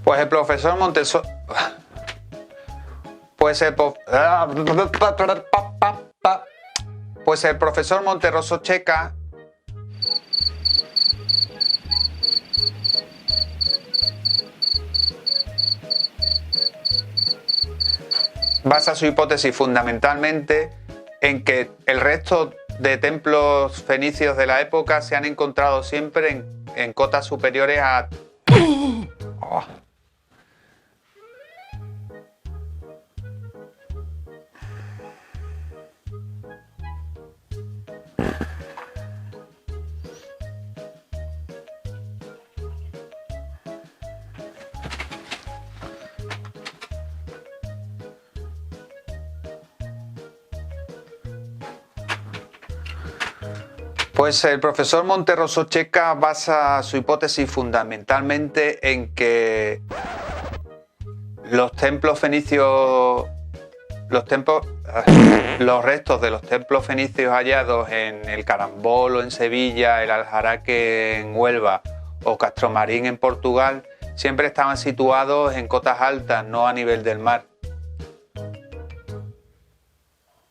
Pues el profesor Montessori... Pues el profesor Monterroso Checa basa su hipótesis fundamentalmente en que el resto de templos fenicios de la época se han encontrado siempre en cotas superiores a... Oh. Pues el profesor Monterroso Checa basa su hipótesis fundamentalmente en que los templos fenicios, los restos de los templos fenicios hallados en el Carambolo en Sevilla, el Aljaraque en Huelva o Castromarín en Portugal siempre estaban situados en cotas altas, no a nivel del mar.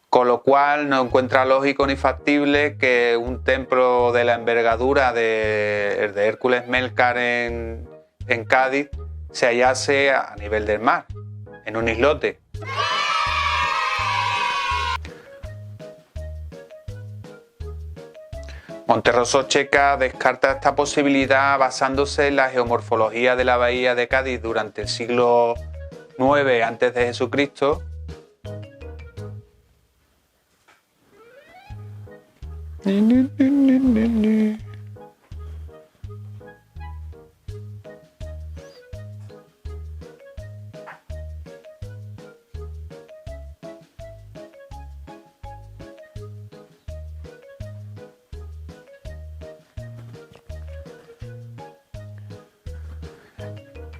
Con lo cual no encuentra lógico ni factible que un templo de la envergadura de Hércules Melcar en Cádiz se hallase a nivel del mar, en un islote. Monterroso Checa descarta esta posibilidad basándose en la geomorfología de la bahía de Cádiz durante el siglo IX a.C.,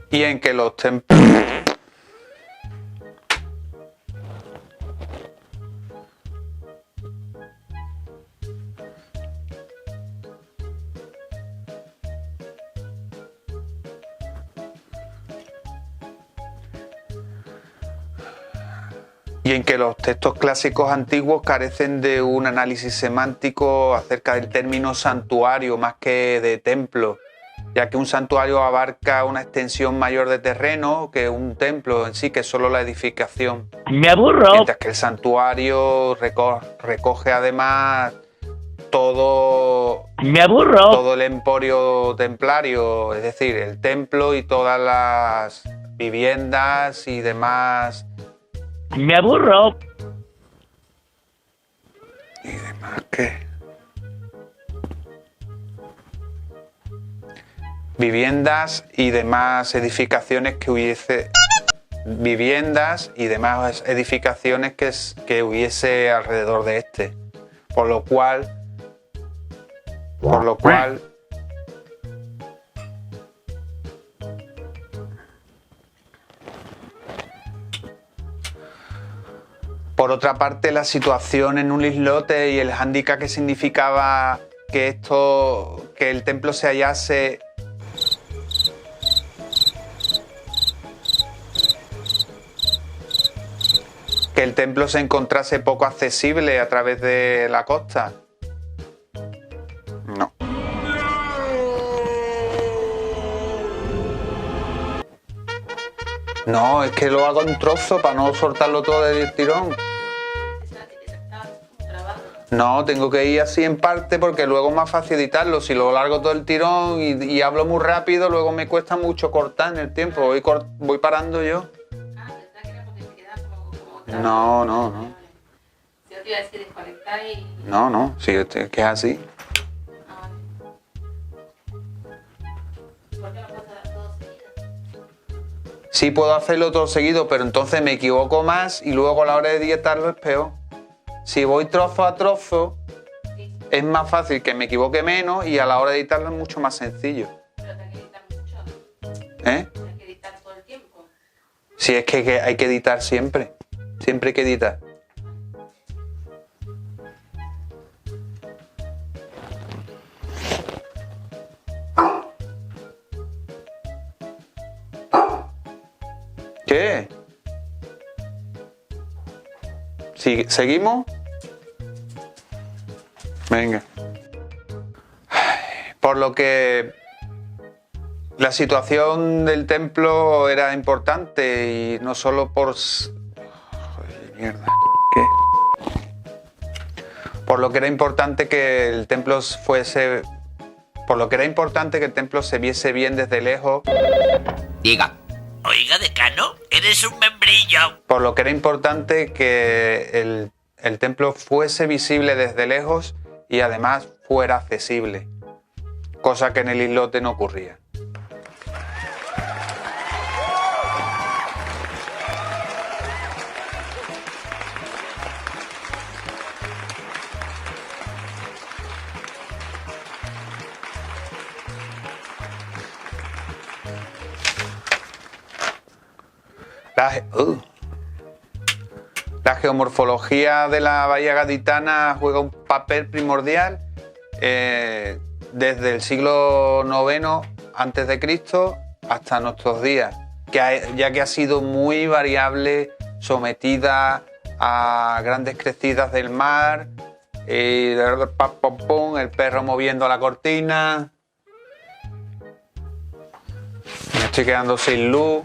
y en que los templos textos clásicos antiguos carecen de un análisis semántico acerca del término santuario más que de templo, ya que un santuario abarca una extensión mayor de terreno que un templo en sí, que es solo la edificación. ¡Me aburro! Mientras que el santuario recoge además todo el emporio templario, es decir, el templo y todas las viviendas y demás. ¡Me aburro! ¿Y demás qué? Viviendas y demás edificaciones que hubiese... Viviendas y demás edificaciones que hubiese alrededor de este. Por lo cual... Por otra parte, la situación en un islote y el hándicap que significaba que el templo se hallase que el templo se encontrase poco accesible a través de la costa. No. No, es que lo hago en trozo para no soltarlo todo del tirón. No, tengo que ir así en parte porque luego es más fácil editarlo. Si lo largo todo el tirón y hablo muy rápido, luego me cuesta mucho cortar en el tiempo. Voy parando yo. No. Yo te iba a decir desconectar y... No, sí, es que es así. ¿Por qué no puedes hacer todo seguido? Sí puedo hacerlo todo seguido, pero entonces me equivoco más y luego a la hora de editarlo es peor. Si voy trozo a trozo, es más fácil que me equivoque menos y a la hora de editarlo es mucho más sencillo. Pero te hay que editar mucho. ¿Eh? Te hay que editar todo el tiempo. Sí, es que hay que editar siempre. Siempre hay que editar. ¿Qué? ¿Seguimos? Venga. Por lo que la situación del templo era importante y no solo por... Joder, mierda. ¿Qué? Por lo que era importante que el templo fuese... Por lo que era importante que el templo se viese bien desde lejos. Diga. Oiga, decano, eres un membrillo. Por lo que era importante que el templo fuese visible desde lejos y además fuera accesible. Cosa que en el islote no ocurría. La geomorfología de la bahía gaditana juega un papel primordial desde el siglo IX a.C. hasta nuestros días, ya que ha sido muy variable, sometida a grandes crecidas del mar, el perro moviendo la cortina. Me estoy quedando sin luz.